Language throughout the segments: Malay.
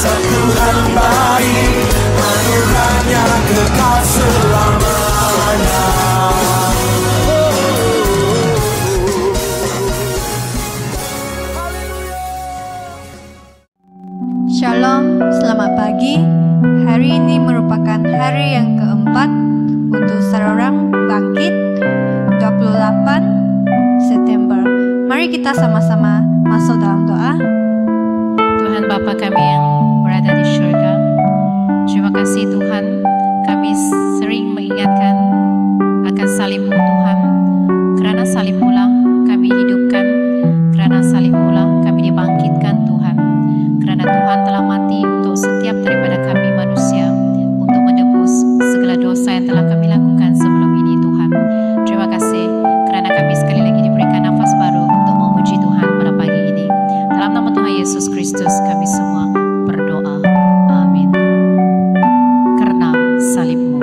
Dasar Tuhan baik, anugerahnya kekal selamanya. Shalom, selamat pagi. Hari ini merupakan hari yang keempat untuk seorang bangkit 28 September. Mari kita sama-sama masuk dalam doa. Tuhan Bapa kami yang berada di surga, terima kasih Tuhan, kami sering mengingatkan akan salib-Mu Tuhan. Karena salib-Mu lah kami hidupkan, karena salib-Mu lah kami dibangkitkan Tuhan. Karena Tuhan telah mati untuk setiap daripada kami manusia, untuk menebus segala dosa yang telah kami lakukan sebelum ini Tuhan. Terima kasih karena kami sekali lagi diberikan nafas baru untuk memuji Tuhan pada pagi ini. Dalam nama Tuhan Yesus Kristus kami semua berdoa. Amin. Karena salib-Mu.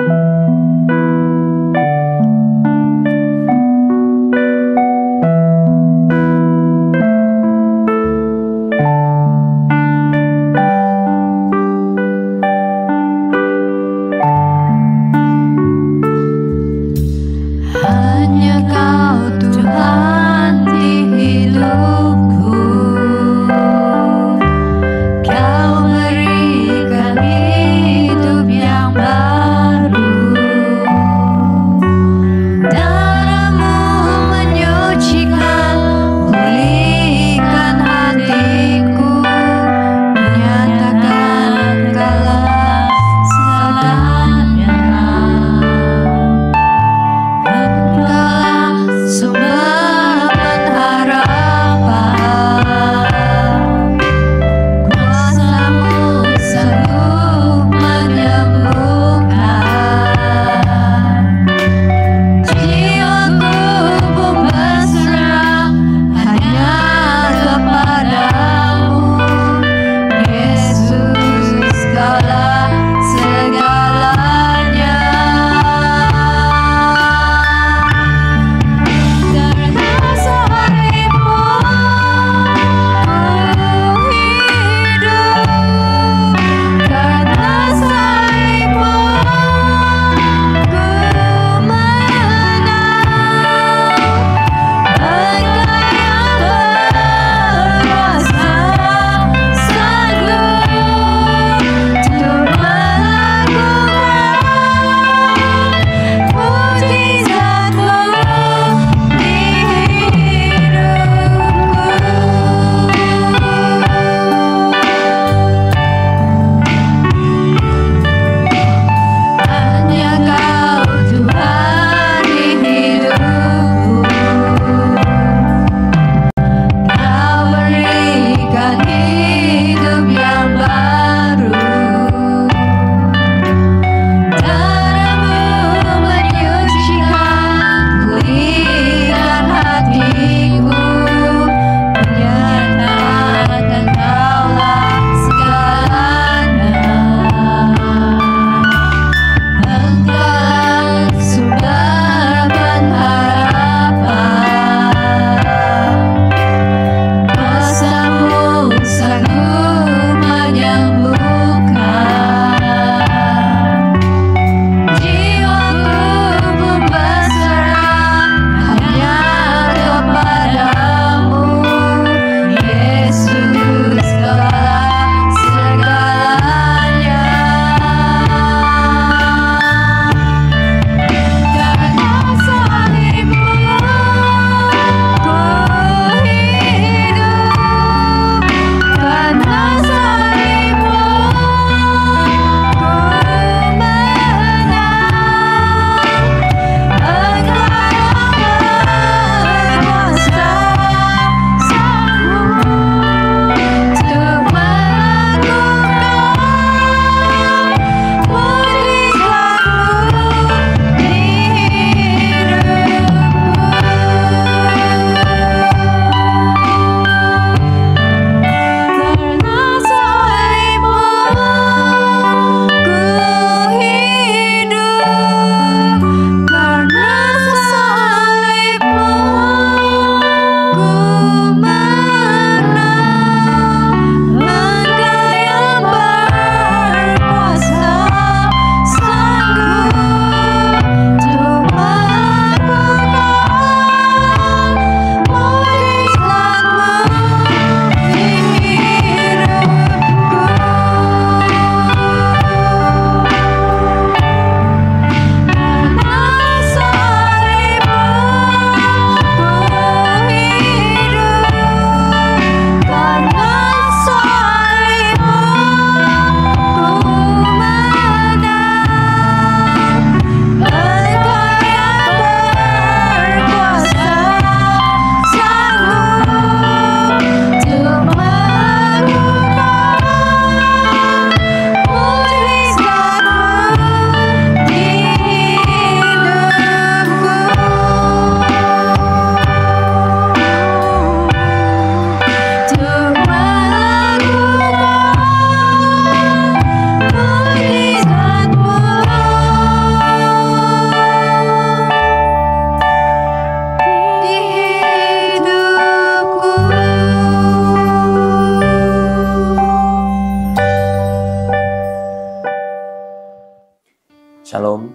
Shalom,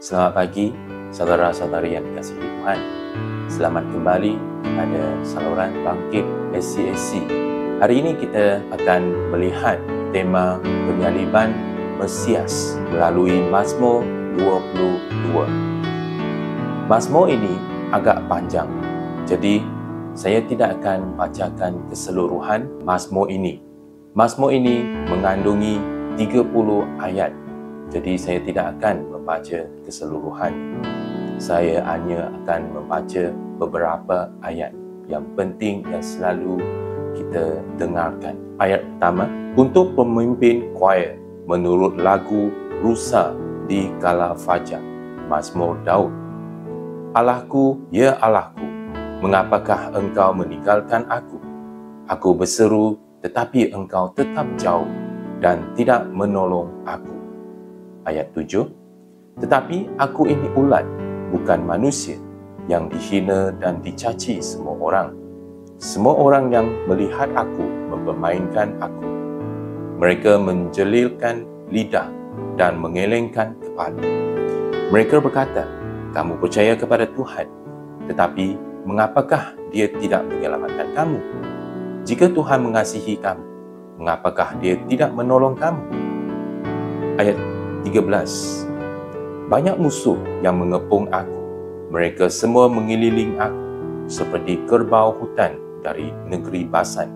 selamat pagi saudara-saudari yang dikasihi Tuhan. Selamat kembali kepada saluran Bangkit SCSC. Hari ini kita akan melihat tema penyaliban Mesias melalui Mazmur 22. Mazmur ini agak panjang, jadi saya tidak akan bacakan keseluruhan Mazmur ini. Mazmur ini mengandungi 30 ayat. Jadi saya tidak akan membaca keseluruhan. Saya hanya akan membaca beberapa ayat yang penting yang selalu kita dengarkan. Ayat pertama, untuk pemimpin choir menurut lagu Rusa di Kala Fajar, Mazmur Daud. Allahku, ya Allahku, mengapakah engkau meninggalkan aku? Aku berseru, tetapi engkau tetap jauh dan tidak menolong aku. Ayat 7, tetapi aku ini ulat, bukan manusia, yang dihina dan dicaci semua orang. Semua orang yang melihat aku mempermainkan aku. Mereka menjelilkan lidah dan mengelengkan kepala. Mereka berkata, kamu percaya kepada Tuhan, tetapi mengapakah Dia tidak menyelamatkan kamu? Jika Tuhan mengasihi kamu, mengapakah Dia tidak menolong kamu? Ayat 13. Banyak musuh yang mengepung aku. Mereka semua mengeliling aku seperti kerbau hutan dari negeri Basan.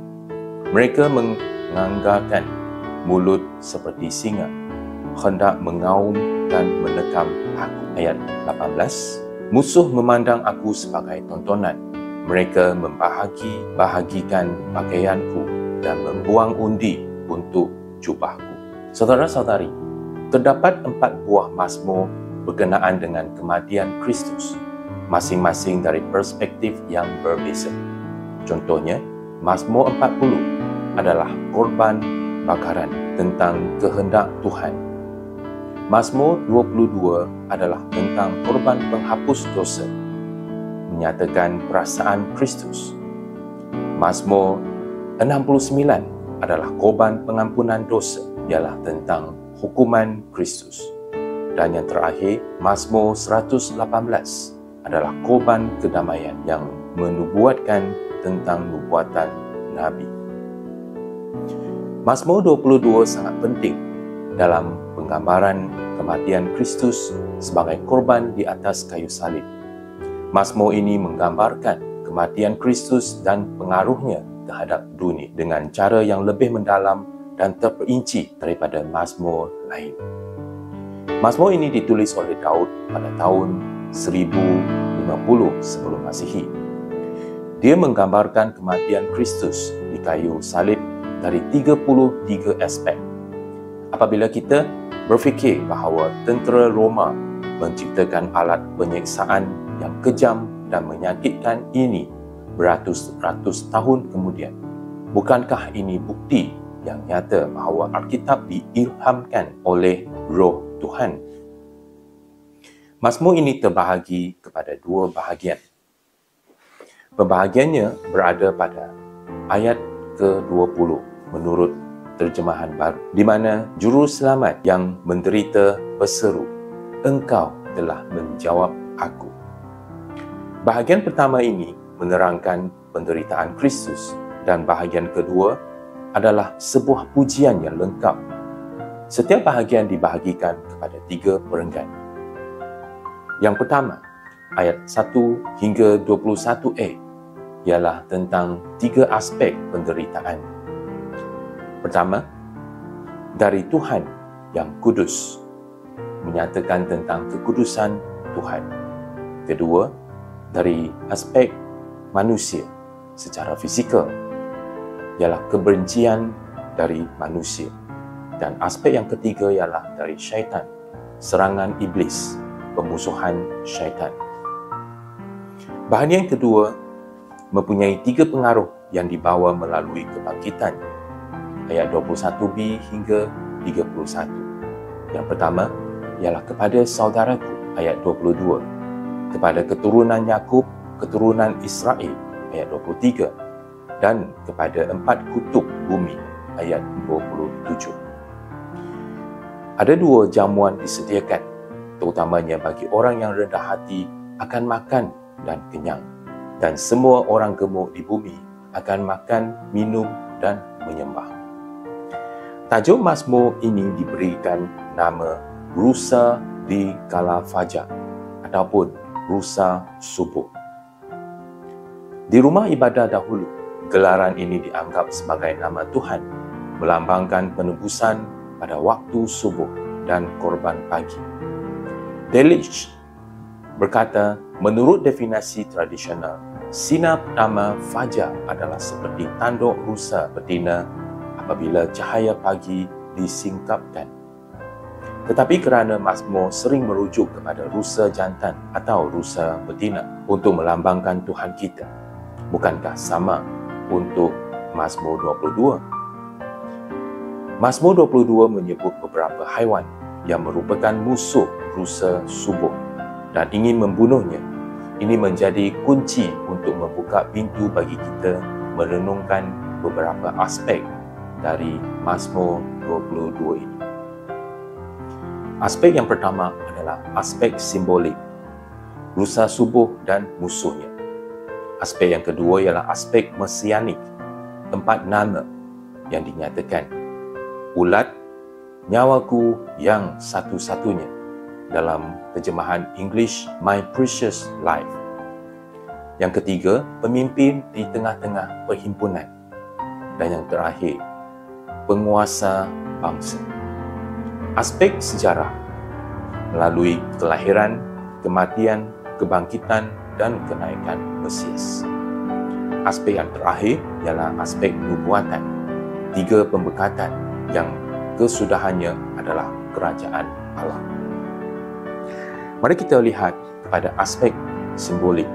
Mereka menganggarkan mulut seperti singa, hendak mengaum dan menekam aku. Ayat 18. Musuh memandang aku sebagai tontonan. Mereka membahagikan pakaianku dan membuang undi untuk jubahku. Saudara-saudari, terdapat 4 buah mazmur berkenaan dengan kematian Kristus, masing-masing dari perspektif yang berbeza. Contohnya, Mazmur 40 adalah korban bakaran tentang kehendak Tuhan. Mazmur 22 adalah tentang korban penghapus dosa, menyatakan perasaan Kristus. Mazmur 69 adalah korban pengampunan dosa, ialah tentang hukuman Kristus. Dan yang terakhir, Mazmur 118 adalah korban kedamaian yang menubuatkan tentang nubuatan Nabi. Mazmur 22 sangat penting dalam penggambaran kematian Kristus sebagai korban di atas kayu salib. Mazmur ini menggambarkan kematian Kristus dan pengaruhnya terhadap dunia dengan cara yang lebih mendalam dan terperinci daripada mazmur lain. Mazmur ini ditulis oleh Daud pada tahun 1050 sebelum Masihi. Dia menggambarkan kematian Kristus di kayu salib dari 33 aspek. Apabila kita berfikir bahawa tentera Roma menciptakan alat penyiksaan yang kejam dan menyakitkan ini beratus-ratus tahun kemudian, bukankah ini bukti yang nyata bahawa Alkitab diilhamkan oleh Roh Tuhan? Mazmur ini terbahagi kepada 2 bahagian. Pembahagiannya berada pada ayat ke-20 menurut terjemahan baru, di mana juru selamat yang menderita berseru, engkau telah menjawab aku. Bahagian pertama ini menerangkan penderitaan Kristus, dan bahagian kedua adalah sebuah pujian yang lengkap. Setiap bahagian dibahagikan kepada 3 perenggan. Yang pertama, ayat 1 hingga 21a ialah tentang 3 aspek penderitaan. Pertama, dari Tuhan yang kudus, menyatakan tentang kekudusan Tuhan. Kedua, dari aspek manusia secara fizikal, ialah kebencian dari manusia. Dan aspek yang ketiga ialah dari syaitan, serangan iblis, pemusuhan syaitan. Bahagian kedua mempunyai 3 pengaruh yang dibawa melalui kebangkitan, ayat 21b hingga 31. Yang pertama ialah kepada saudaraku, ayat 22, kepada keturunan Yakub, keturunan Israel, ayat 23, dan kepada 4 kutub bumi, ayat 27. Ada 2 jamuan disediakan terutamanya bagi orang yang rendah hati, akan makan dan kenyang. Dan semua orang gemuk di bumi akan makan, minum dan menyembah. Tajuk Mazmur ini diberikan nama Rusa di Kala Fajar ataupun Rusa Subuh. Di rumah ibadah dahulu, gelaran ini dianggap sebagai nama Tuhan, melambangkan penebusan pada waktu subuh dan korban pagi. Delitzsch berkata, menurut definisi tradisional, sinar pertama fajar adalah seperti tanduk rusa betina apabila cahaya pagi disingkapkan. Tetapi kerana Mazmur sering merujuk kepada rusa jantan atau rusa betina untuk melambangkan Tuhan kita, bukankah sama untuk Mazmur 22? Mazmur 22 menyebut beberapa haiwan yang merupakan musuh rusa subuh dan ingin membunuhnya. Ini menjadi kunci untuk membuka pintu bagi kita merenungkan beberapa aspek dari Mazmur 22 ini. Aspek yang pertama adalah aspek simbolik, rusa subuh dan musuhnya. Aspek yang kedua ialah aspek mesianik, 4 nama yang dinyatakan. Ulat, nyawaku yang satu-satunya, dalam terjemahan English, My Precious Life. Yang ketiga, pemimpin di tengah-tengah perhimpunan. Dan yang terakhir, penguasa bangsa. Aspek sejarah melalui kelahiran, kematian, kebangkitan dan kenaikan Mesias. Aspek yang terakhir ialah aspek nubuatan, 3 pembekatan yang kesudahannya adalah kerajaan Allah. Mari kita lihat kepada aspek simbolik.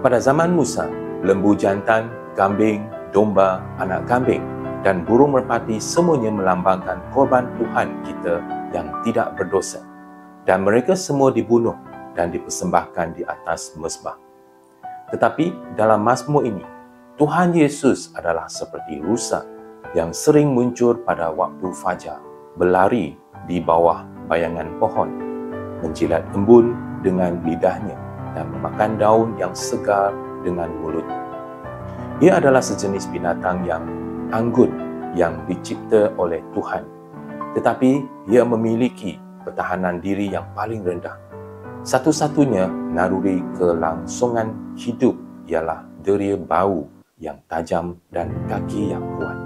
Pada zaman Musa, lembu jantan, kambing, domba, anak kambing dan burung merpati semuanya melambangkan korban Tuhan kita yang tidak berdosa. Dan mereka semua dibunuh dan dipersembahkan di atas mezbah. Tetapi dalam Mazmur ini, Tuhan Yesus adalah seperti rusa yang sering muncul pada waktu fajar, berlari di bawah bayangan pohon, menjilat embun dengan lidahnya dan memakan daun yang segar dengan mulutnya. Ia adalah sejenis binatang yang anggun yang dicipta oleh Tuhan, tetapi ia memiliki pertahanan diri yang paling rendah. Satu-satunya naluri kelangsungan hidup ialah deria bau yang tajam dan kaki yang kuat.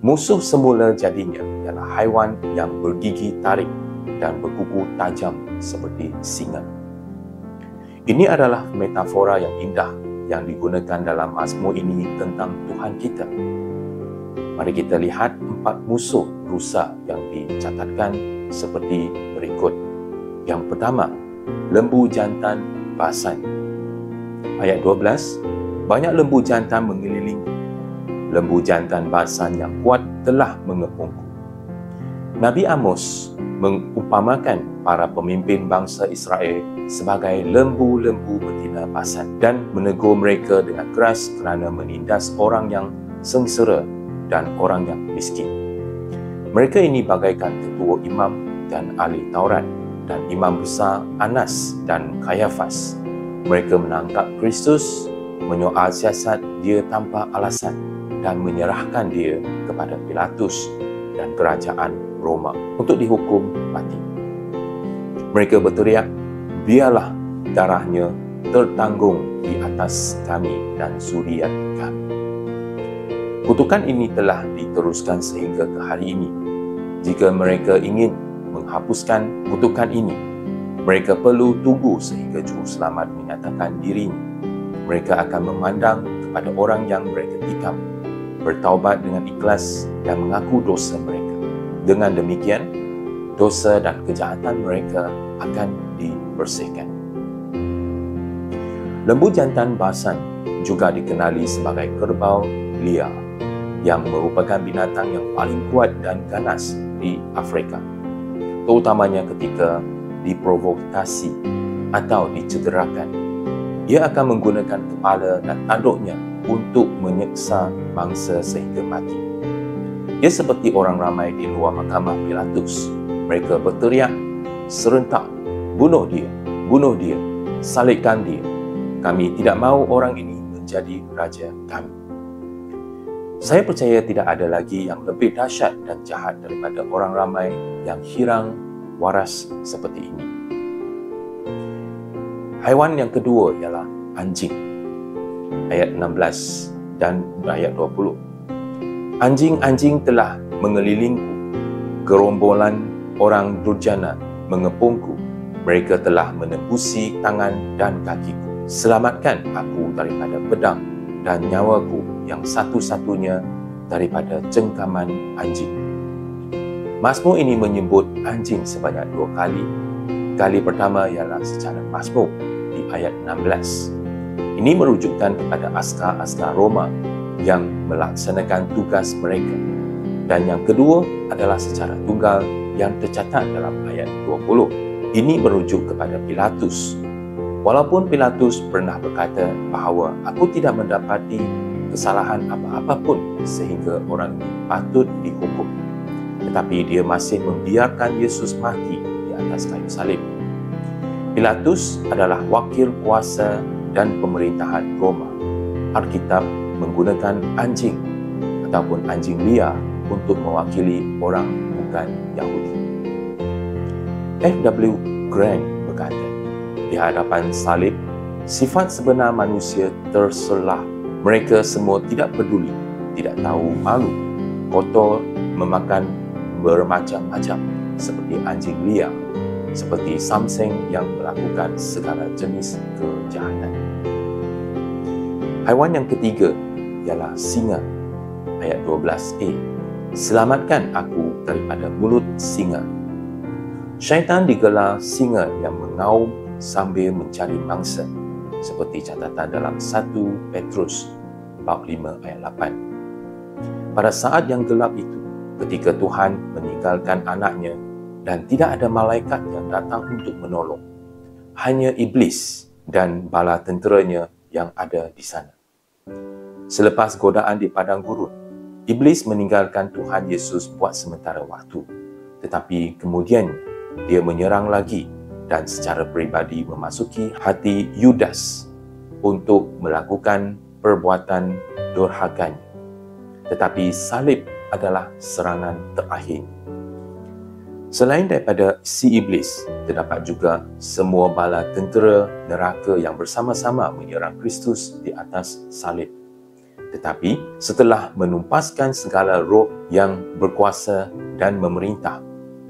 Musuh semula jadinya ialah haiwan yang bergigi tarik dan berkuku tajam seperti singa. Ini adalah metafora yang indah yang digunakan dalam Mazmur ini tentang Tuhan kita. Mari kita lihat 4 musuh rusa yang dicatatkan seperti berikut. Yang pertama, lembu jantan Basan. Ayat 12, banyak lembu jantan mengelilingi. Lembu jantan Basan yang kuat telah mengepungku. Nabi Amos mengumpamakan para pemimpin bangsa Israel sebagai lembu-lembu betina Basan dan menegur mereka dengan keras kerana menindas orang yang sengsara dan orang yang miskin. Mereka ini bagaikan ketua imam dan ahli Taurat dan imam besar Anas dan Kayafas. Mereka menangkap Kristus, menyoal siasat dia tanpa alasan dan menyerahkan dia kepada Pilatus dan kerajaan Roma untuk dihukum mati. Mereka berteriak, biarlah darahnya tertanggung di atas kami dan zuriat kami. Kutukan ini telah diteruskan sehingga ke hari ini. Jika mereka ingin menghapuskan kutukan ini, mereka perlu tunggu sehingga Juru Selamat menyatakan dirinya. Mereka akan memandang kepada orang yang mereka tikam, bertaubat dengan ikhlas dan mengaku dosa mereka. Dengan demikian, dosa dan kejahatan mereka akan dibersihkan. Lembu jantan Basan juga dikenali sebagai kerbau liar, yang merupakan binatang yang paling kuat dan ganas di Afrika, terutamanya ketika diprovokasi atau dicederakan. Ia akan menggunakan kepala dan tanduknya untuk menyeksa mangsa sehingga mati. Ia seperti orang ramai di luar mahkamah Pilatus. Mereka berteriak serentak, bunuh dia, salibkan dia. Kami tidak mahu orang ini menjadi raja kami. Saya percaya tidak ada lagi yang lebih dahsyat dan jahat daripada orang ramai yang hirang waras seperti ini. Haiwan yang kedua ialah anjing. Ayat 16 dan ayat 20. Anjing-anjing telah mengelilingku, gerombolan orang durjana mengepungku. Mereka telah menembusi tangan dan kakiku. Selamatkan aku daripada pedang dan nyawaku yang satu-satunya daripada cengkaman anjing. Mazmur ini menyebut anjing sebanyak 2 kali. Kali pertama ialah secara mazmur di ayat 16. Ini merujukkan kepada askar-askar Roma yang melaksanakan tugas mereka. Dan yang kedua adalah secara tunggal yang tercatat dalam ayat 20. Ini merujuk kepada Pilatus. Walaupun Pilatus pernah berkata bahawa aku tidak mendapati kesalahan apa-apa pun sehingga orang ini patut dihukum, tetapi dia masih membiarkan Yesus mati di atas kayu salib. Pilatus adalah wakil kuasa dan pemerintahan Roma. Alkitab menggunakan anjing ataupun anjing liar untuk mewakili orang bukan Yahudi. F.W. Grant berkata, di hadapan salib, sifat sebenar manusia terselah. Mereka semua tidak peduli, tidak tahu malu, kotor, memakan bermacam-macam seperti anjing liar, seperti Samseng yang melakukan segala jenis kejahatan. Haiwan yang ketiga ialah singa. Ayat 12a. Selamatkan aku daripada mulut singa. Syaitan digelar singa yang mengaum sambil mencari mangsa, seperti catatan dalam 1 Petrus bab 5 ayat 8. Pada saat yang gelap itu, ketika Tuhan meninggalkan anaknya dan tidak ada malaikat yang datang untuk menolong, hanya iblis dan bala tenteranya yang ada di sana. Selepas godaan di padang gurun, iblis meninggalkan Tuhan Yesus buat sementara waktu, tetapi kemudian dia menyerang lagi dan secara peribadi memasuki hati Yudas untuk melakukan perbuatan durhakanya. Tetapi salib adalah serangan terakhir. Selain daripada si iblis, terdapat juga semua bala tentera neraka yang bersama-sama menyerang Kristus di atas salib. Tetapi setelah menumpaskan segala roh yang berkuasa dan memerintah,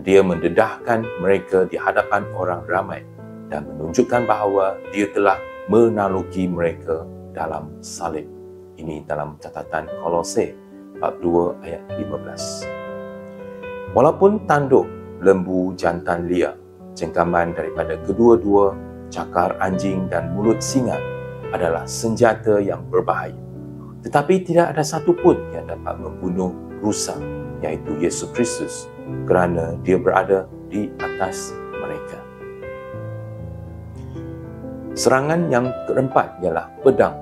dia mendedahkan mereka di hadapan orang ramai dan menunjukkan bahawa dia telah menaluki mereka dalam salib. Ini dalam catatan Kolose bab 2 ayat 15. Walaupun tanduk lembu jantan liar, cengkaman daripada kedua-dua cakar anjing dan mulut singa adalah senjata yang berbahaya, tetapi tidak ada satu pun yang dapat membunuh rusa, iaitu Yesus Kristus, kerana dia berada di atas mereka. Serangan yang keempat ialah pedang.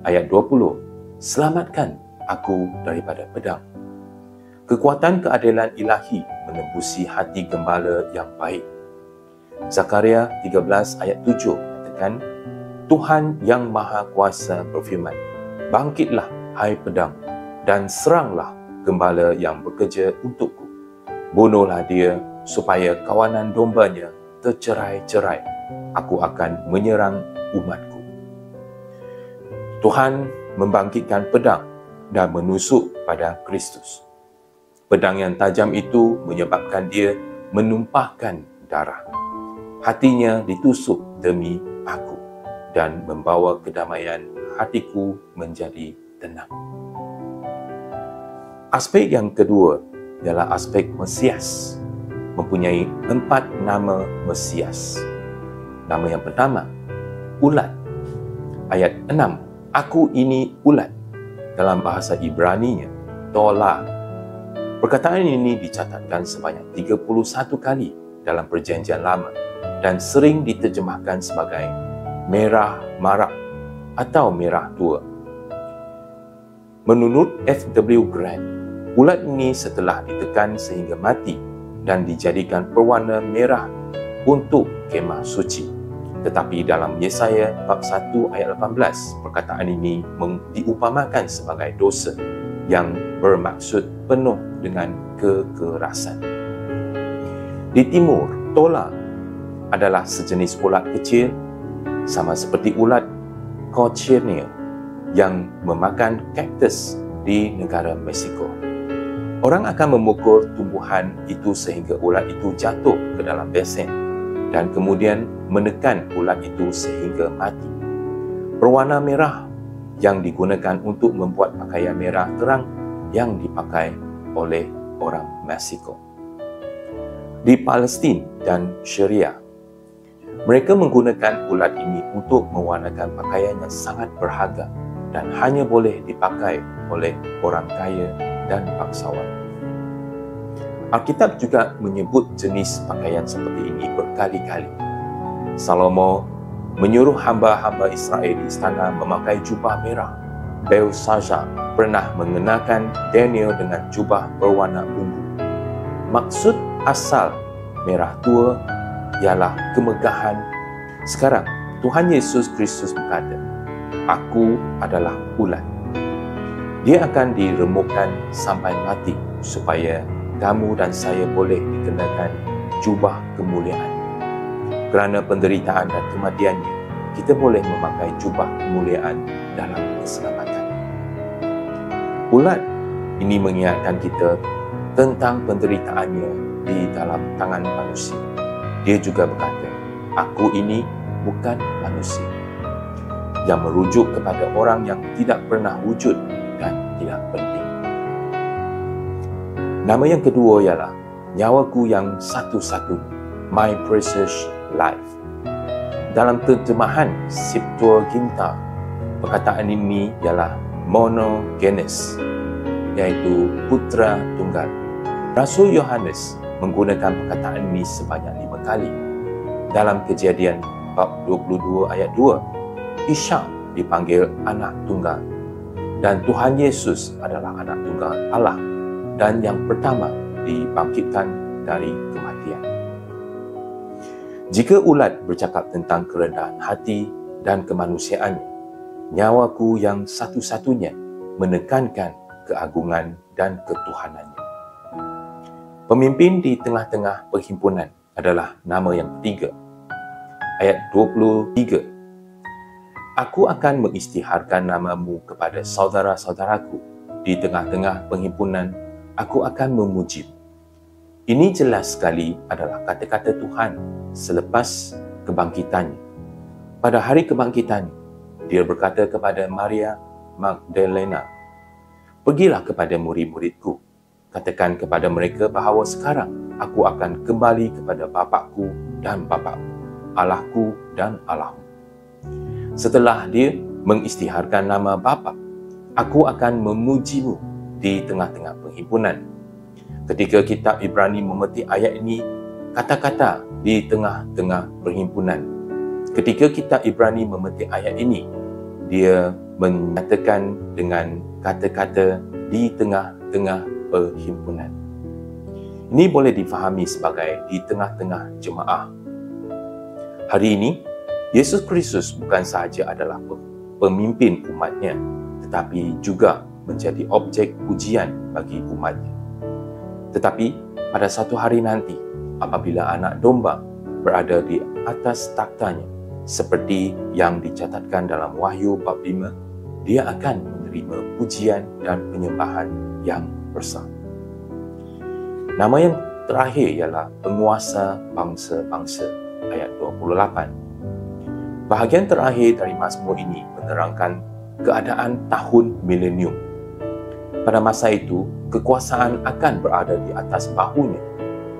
Ayat 20, selamatkan aku daripada pedang. Kekuatan keadilan ilahi menembusi hati gembala yang baik. Zakaria 13 ayat 7 katakan, Tuhan yang Maha Kuasa berfirman, bangkitlah hai pedang dan seranglah gembala yang bekerja untukku. Bunuhlah dia supaya kawanan dombanya tercerai-cerai. Aku akan menyerang umatku. Tuhan membangkitkan pedang dan menusuk pada Kristus. Pedang yang tajam itu menyebabkan dia menumpahkan darah. Hatinya ditusuk demi aku dan membawa kedamaian hatiku menjadi tenang. Aspek yang kedua ialah aspek Mesias. Mempunyai 4 nama Mesias. Nama yang pertama, ulat. Ayat 6, aku ini ulat. Dalam bahasa Ibraninya, tola. Perkataan ini dicatatkan sebanyak 31 kali dalam Perjanjian Lama dan sering diterjemahkan sebagai merah marak atau merah tua. Menurut F.W. Grant, ulat ini setelah ditekan sehingga mati, dan dijadikan berwarna merah untuk kemah suci. Tetapi dalam Yesaya bab 1 ayat 18, perkataan ini diupamakan sebagai dosa yang bermaksud penuh dengan kekerasan. Di timur, tola adalah sejenis ulat kecil sama seperti ulat cochineal yang memakan kaktus di negara Meksiko. Orang akan memukul tumbuhan itu sehingga ulat itu jatuh ke dalam besen dan kemudian menekan ulat itu sehingga mati. Berwarna merah yang digunakan untuk membuat pakaian merah terang yang dipakai oleh orang Meksiko. Di Palestin dan Syria, mereka menggunakan ulat ini untuk mewarnakan pakaian yang sangat berharga dan hanya boleh dipakai oleh orang kaya dan bangsawan. Alkitab juga menyebut jenis pakaian seperti ini berkali-kali. Salomo menyuruh hamba-hamba Israel di istana memakai jubah merah. Belshazzar pernah mengenakan Daniel dengan jubah berwarna ungu. Maksud asal merah tua ialah kemegahan. Sekarang Tuhan Yesus Kristus berkata, "Aku adalah ulat." Dia akan diremukkan sampai mati supaya kamu dan saya boleh dikenakan jubah kemuliaan. Kerana penderitaan dan kematiannya, kita boleh memakai jubah kemuliaan dalam keselamatan. Ulat ini mengingatkan kita tentang penderitaannya di dalam tangan manusia. Dia juga berkata, "Aku ini bukan manusia," yang merujuk kepada orang yang tidak pernah wujud dan tidak penting. Nama yang kedua ialah nyawaku yang satu-satunya, my precious life. Dalam terjemahan Septuaginta, perkataan ini ialah monogenes, iaitu putra tunggal. Rasul Yohanes menggunakan perkataan ini sebanyak 5 kali. Dalam Kejadian bab 22 ayat 2, Ishak dipanggil anak tunggal dan Tuhan Yesus adalah anak tunggal Allah dan yang pertama dibangkitkan dari kematian. Jika ulat bercakap tentang kerendahan hati dan kemanusiaannya, nyawaku yang satu-satunya menekankan keagungan dan ketuhanannya. Pemimpin di tengah-tengah perhimpunan adalah nama yang ketiga. Ayat 23. Aku akan mengisytiharkan namamu kepada saudara-saudaraku. Di tengah-tengah perhimpunan, aku akan memujimu. Ini jelas sekali adalah kata-kata Tuhan selepas kebangkitannya. Pada hari kebangkitannya, dia berkata kepada Maria Magdalena, "Pergilah kepada murid-muridku, katakan kepada mereka bahawa sekarang aku akan kembali kepada Bapakku dan Bapakmu, Allahku dan Allahmu." Setelah dia mengisytiharkan nama Bapa, aku akan memujimu di tengah-tengah perhimpunan. Ketika kitab Ibrani memetik ayat ini, kata-kata di tengah-tengah perhimpunan. Ketika kitab Ibrani memetik ayat ini, dia menyatakan dengan kata-kata di tengah-tengah perhimpunan. Ini boleh difahami sebagai di tengah-tengah jemaah. Hari ini, Yesus Kristus bukan sahaja adalah pemimpin umatnya, tetapi juga menjadi objek pujian bagi umatnya. Tetapi pada satu hari nanti, apabila anak domba berada di atas takhtanya, seperti yang dicatatkan dalam Wahyu bab 5, dia akan menerima pujian dan penyembahan yang besar. Nama yang terakhir ialah penguasa bangsa-bangsa, ayat 28. Bahagian terakhir dari Mazmur ini menerangkan keadaan tahun milenium. Pada masa itu, kekuasaan akan berada di atas bahunya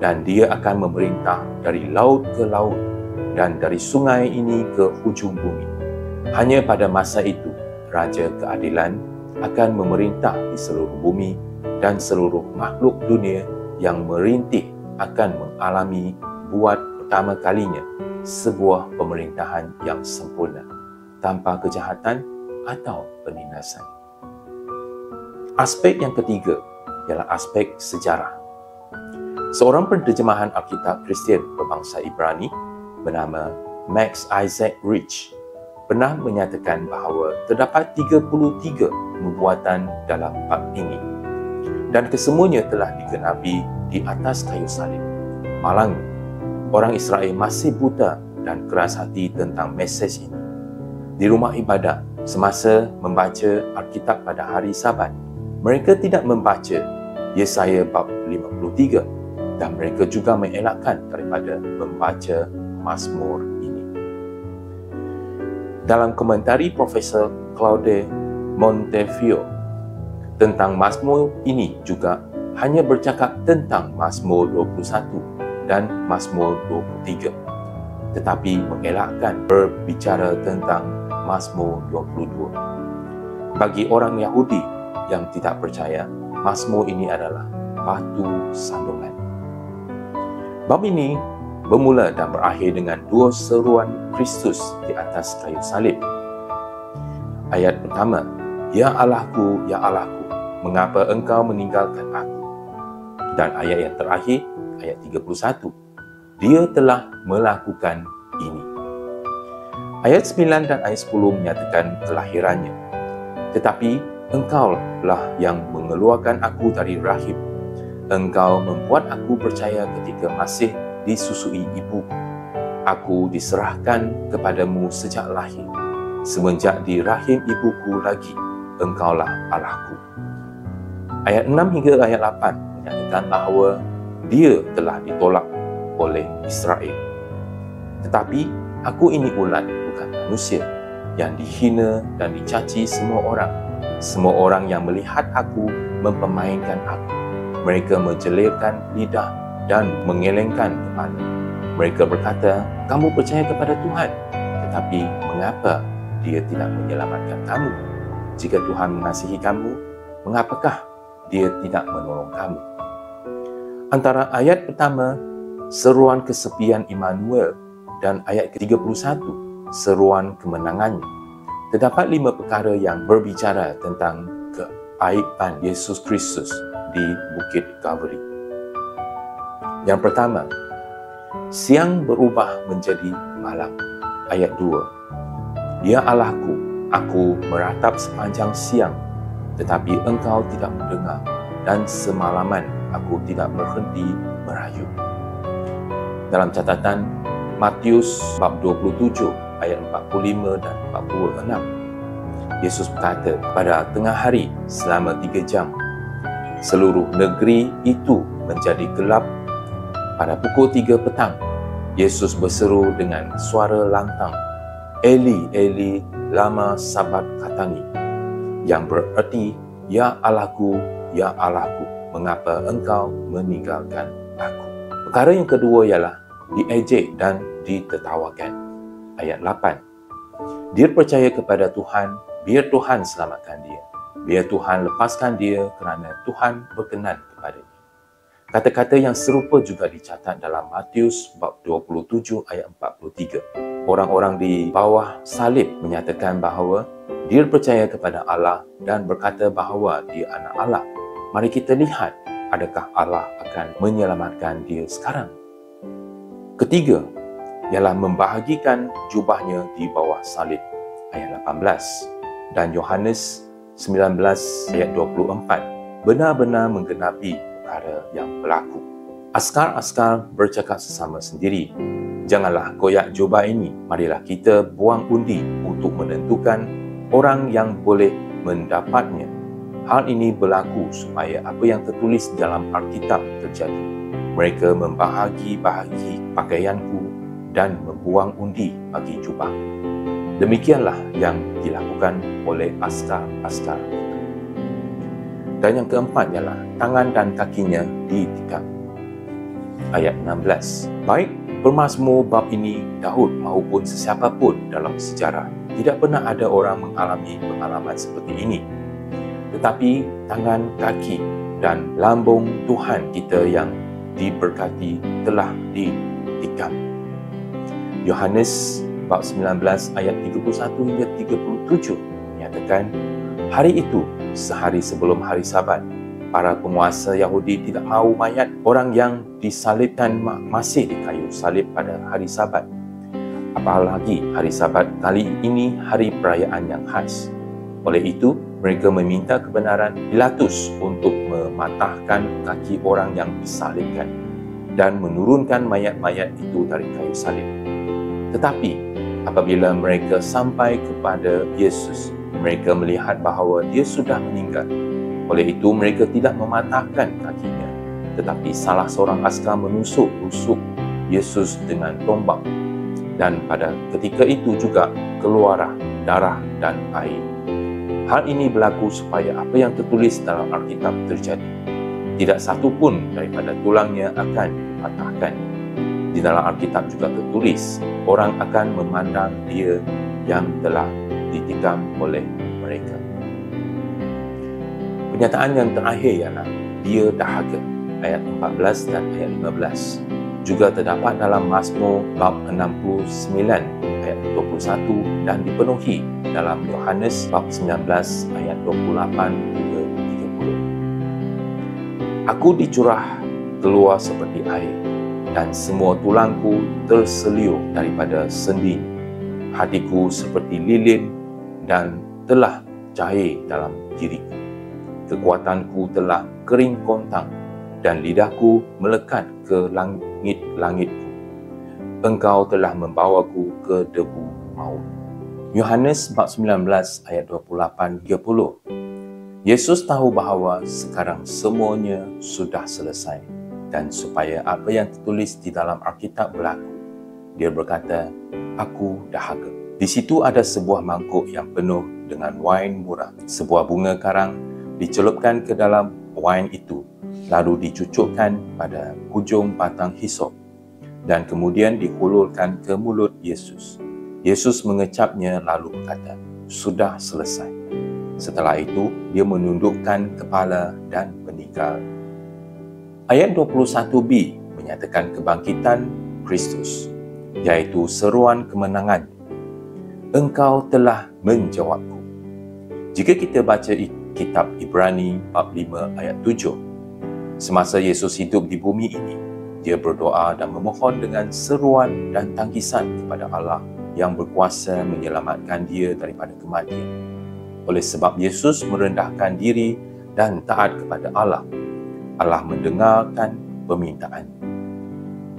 dan dia akan memerintah dari laut ke laut dan dari sungai ini ke hujung bumi. Hanya pada masa itu, Raja Keadilan akan memerintah di seluruh bumi dan seluruh makhluk dunia yang merintih akan mengalami buat pertama kalinya sebuah pemerintahan yang sempurna, tanpa kejahatan atau penindasan. Aspek yang ketiga ialah aspek sejarah. Seorang penterjemahan Alkitab Kristian berbangsa Ibrani bernama Max Isaac Rich pernah menyatakan bahawa terdapat 33 nubuatan dalam bab ini dan kesemuanya telah digenapi di atas kayu salib. Malangnya, orang Israel masih buta dan keras hati tentang mesej ini. Di rumah ibadat, semasa membaca Alkitab pada hari Sabat, mereka tidak membaca Yesaya bab 53 dan mereka juga mengelakkan daripada membaca Mazmur ini. Dalam komentari Profesor Claude Montefiore tentang Mazmur ini juga hanya bercakap tentang Mazmur 21 dan Mazmur 23, tetapi mengelakkan berbicara tentang Mazmur 22. Bagi orang Yahudi yang tidak percaya, Mazmur ini adalah batu sandungan. Bab ini bermula dan berakhir dengan dua seruan Kristus di atas kayu salib. Ayat pertama, Ya Allahku, Ya Allahku, mengapa engkau meninggalkan aku? Dan ayat yang terakhir, ayat 31, Dia telah melakukan ini. Ayat 9 dan ayat 10 menyatakan kelahirannya. Tetapi engkaulah yang mengeluarkan aku dari rahim. Engkau membuat aku percaya ketika masih disusui ibu. Aku diserahkan kepadamu sejak lahir. Semenjak di rahim ibuku lagi, engkaulah Allahku. Ayat 6 hingga ayat 8 menyatakan bahawa dia telah ditolak oleh Israel. Tetapi aku ini ulat, bukan manusia, yang dihina dan dicaci semua orang. Semua orang yang melihat aku mempermainkan aku. Mereka menjelirkan lidah dan mengelengkan kepala. Mereka berkata, kamu percaya kepada Tuhan, tetapi mengapa Dia tidak menyelamatkan kamu? Jika Tuhan mengasihi kamu, mengapakah Dia tidak menolong kamu? Antara ayat pertama, seruan kesepian Immanuel, dan ayat ke-31, seruan kemenangannya, terdapat 5 perkara yang berbicara tentang keaiban Yesus Kristus di Bukit Kalvari. Yang pertama, siang berubah menjadi malam. Ayat 2, Ya Allahku, aku meratap sepanjang siang, tetapi engkau tidak mendengar, dan semalaman aku tidak berhenti merayu. Dalam catatan Matius bab 27 ayat 45 dan 46, Yesus berkata, pada tengah hari selama 3 jam, seluruh negeri itu menjadi gelap. Pada pukul 3 petang, Yesus berseru dengan suara lantang, Eli, Eli, lama sabachthani, yang bererti, Ya Allahku, Ya Allahku, mengapa engkau meninggalkan aku? Perkara yang kedua ialah diejek dan ditertawakan. Ayat 8, dia percaya kepada Tuhan, biar Tuhan selamatkan dia. Biar Tuhan lepaskan dia kerana Tuhan berkenan kepadanya. Kata-kata yang serupa juga dicatat dalam Matius bab 27 ayat 43. Orang-orang di bawah salib menyatakan bahawa dia percaya kepada Allah dan berkata bahawa dia anak Allah. Mari kita lihat, adakah Allah akan menyelamatkan dia sekarang? Ketiga, ialah membahagikan jubahnya di bawah salib. Ayat 18. Dan Yohanes 19 ayat 24 benar-benar menggenapi perkara yang berlaku. Askar-askar bercakap sesama sendiri, janganlah koyak jubah ini, marilah kita buang undi untuk menentukan orang yang boleh mendapatnya. Hal ini berlaku supaya apa yang tertulis dalam Alkitab terjadi. Mereka membahagi-bahagi pakaianku dan membuang undi bagi jubah. Demikianlah yang dilakukan oleh askar-askar itu. Dan yang keempat ialah tangan dan kakinya ditikam. Ayat 16. Baik pemazmur bab ini Daud maupun sesiapa pun dalam sejarah, tidak pernah ada orang mengalami pengalaman seperti ini. Tetapi tangan, kaki dan lambung Tuhan kita yang diberkati telah ditikam. Yohanes bab 19 ayat 31 hingga 37 menyatakan, hari itu, sehari sebelum hari Sabat, Para penguasa Yahudi tidak mahu mayat orang yang disalibkan masih di kayu salib pada hari Sabat. Apalagi hari Sabat kali ini hari perayaan yang khas. Oleh itu, mereka meminta kebenaran Pilatus untuk mematahkan kaki orang yang disalibkan dan menurunkan mayat-mayat itu dari kayu salib. Tetapi, apabila mereka sampai kepada Yesus, mereka melihat bahawa dia sudah meninggal. Oleh itu, mereka tidak mematahkan kakinya, tetapi salah seorang askar menusuk Yesus dengan tombak. Dan pada ketika itu juga keluarlah darah dan air. Hal ini berlaku supaya apa yang tertulis dalam Alkitab terjadi. Tidak satu pun daripada tulangnya akan dipatahkan. Di dalam Alkitab juga tertulis, orang akan memandang dia yang telah ditikam oleh mereka. Pernyataan yang terakhir ialah dia dahaga, ayat 14 dan ayat 15. Juga terdapat dalam Mazmur bab 69 ayat 21 dan dipenuhi dalam Yohanes bab 19 ayat 28 hingga 30. Aku dicurah keluar seperti air dan semua tulangku terseliuk daripada sendi. Hatiku seperti lilin dan telah cair dalam diriku. Kekuatanku telah kering kontang dan lidahku melekat ke langit-langitku. Engkau telah membawaku ke debu maut. Yohanes bab 19 ayat 28-30. Yesus tahu bahawa sekarang semuanya sudah selesai, dan supaya apa yang tertulis di dalam Alkitab berlaku, dia berkata, aku dahaga. Di situ ada sebuah mangkuk yang penuh dengan wain murah. Sebuah bunga karang dicelupkan ke dalam wain itu, lalu dicucukkan pada hujung batang hisop dan kemudian dihulurkan ke mulut Yesus. Yesus mengecapnya lalu berkata, sudah selesai. Setelah itu, dia menundukkan kepala dan meninggal. Ayat 21b menyatakan kebangkitan Kristus, yaitu seruan kemenangan. Engkau telah menjawabku. Jika kita baca kitab Ibrani bab 5 ayat 7, semasa Yesus hidup di bumi ini, dia berdoa dan memohon dengan seruan dan tangkisan kepada Allah yang berkuasa menyelamatkan dia daripada kematian. Oleh sebab Yesus merendahkan diri dan taat kepada Allah, Allah mendengarkan permintaan.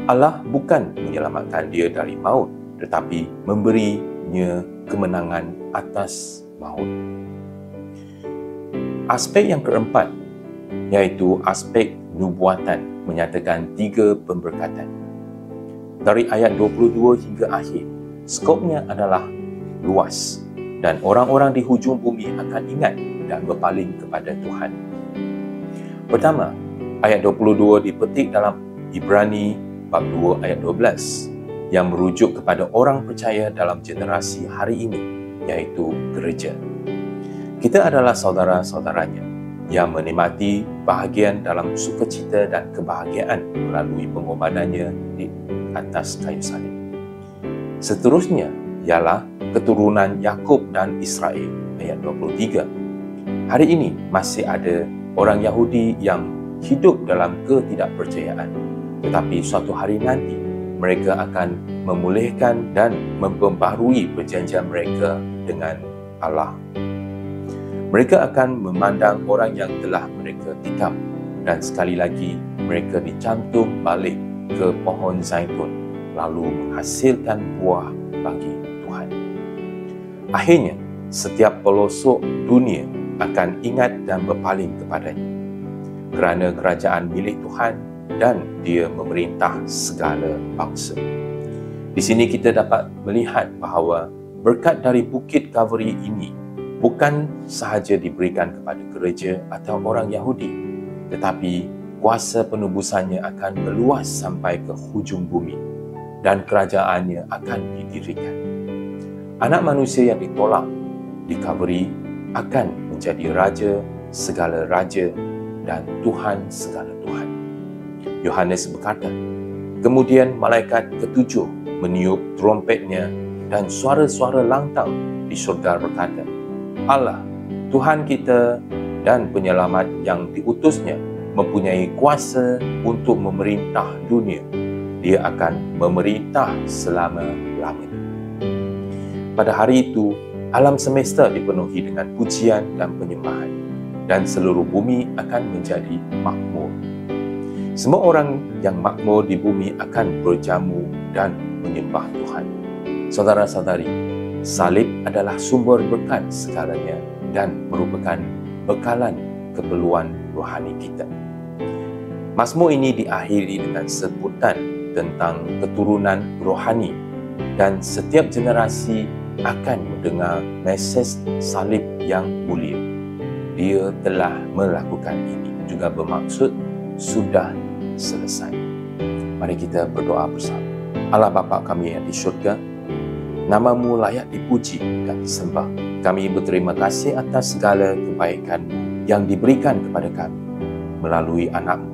Allah bukan menyelamatkan dia dari maut, tetapi memberinya kemenangan atas maut. Aspek yang keempat, iaitu aspek nubuatan, menyatakan 3 pemberkatan. Dari ayat 22 hingga akhir, skopnya adalah luas dan orang-orang di hujung bumi akan ingat dan berpaling kepada Tuhan. Pertama, ayat 22 dipetik dalam Ibrani bab 2 ayat 12 yang merujuk kepada orang percaya dalam generasi hari ini, iaitu gereja. Kita adalah saudara-saudaranya yang menikmati bahagian dalam sukacita dan kebahagiaan melalui pengorbanannya di atas kayu salib. Seterusnya ialah keturunan Yakub dan Israel, ayat 23. Hari ini masih ada orang Yahudi yang hidup dalam ketidakpercayaan, tetapi suatu hari nanti mereka akan memulihkan dan memperbaharui perjanjian mereka dengan Allah. Mereka akan memandang orang yang telah mereka tikam dan sekali lagi mereka dicantum balik ke pohon zaitun lalu menghasilkan buah bagi Tuhan. Akhirnya, setiap pelosok dunia akan ingat dan berpaling kepadanya kerana kerajaan milik Tuhan dan dia memerintah segala bangsa. Di sini kita dapat melihat bahawa berkat dari Bukit Kalvari ini bukan sahaja diberikan kepada gereja atau orang Yahudi, tetapi kuasa penebusannya akan meluas sampai ke hujung bumi dan kerajaannya akan didirikan. Anak manusia yang ditolak di Kalvari akan menjadi raja segala raja dan Tuhan segala Tuhan. Yohanes berkata, kemudian malaikat ketujuh meniup trompetnya dan suara-suara lantang di syurga berkata, Allah, Tuhan kita dan penyelamat yang diutusnya mempunyai kuasa untuk memerintah dunia. Dia akan memerintah selama-lamanya. Pada hari itu, alam semesta dipenuhi dengan pujian dan penyembahan, dan seluruh bumi akan menjadi makmur. Semua orang yang makmur di bumi akan berjamu dan menyembah Tuhan. Saudara-saudari, salib adalah sumber berkat segalanya dan merupakan bekalan keperluan rohani kita. Mazmur ini diakhiri dengan sebutan tentang keturunan rohani, dan setiap generasi akan mendengar mesej salib yang mulia. Dia telah melakukan ini, juga bermaksud sudah selesai. Mari kita berdoa bersama. Allah Bapa kami yang di syurga, nama-Mu layak dipuji dan disembah. Kami berterima kasih atas segala kebaikan yang diberikan kepada kami. Melalui anak-Mu,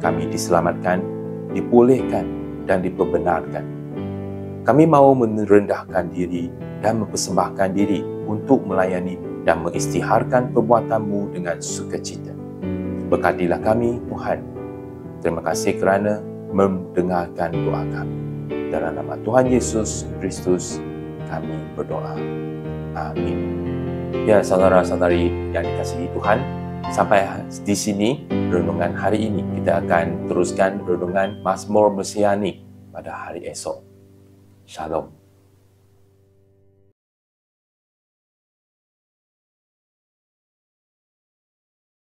kami diselamatkan, dipulihkan, dan diperbenarkan. Kami mahu merendahkan diri dan mempersembahkan diri untuk melayani dan mengisytiharkan perbuatan-Mu dengan sukacita. Berkatilah kami, Tuhan. Terima kasih kerana mendengarkan doa kami. Dalam nama Tuhan Yesus Kristus, kami berdoa. Amin. Ya, saudara-saudari yang dikasihi Tuhan, sampai di sini renungan hari ini. Kita akan teruskan renungan Mazmur Mesianik pada hari esok. Shalom.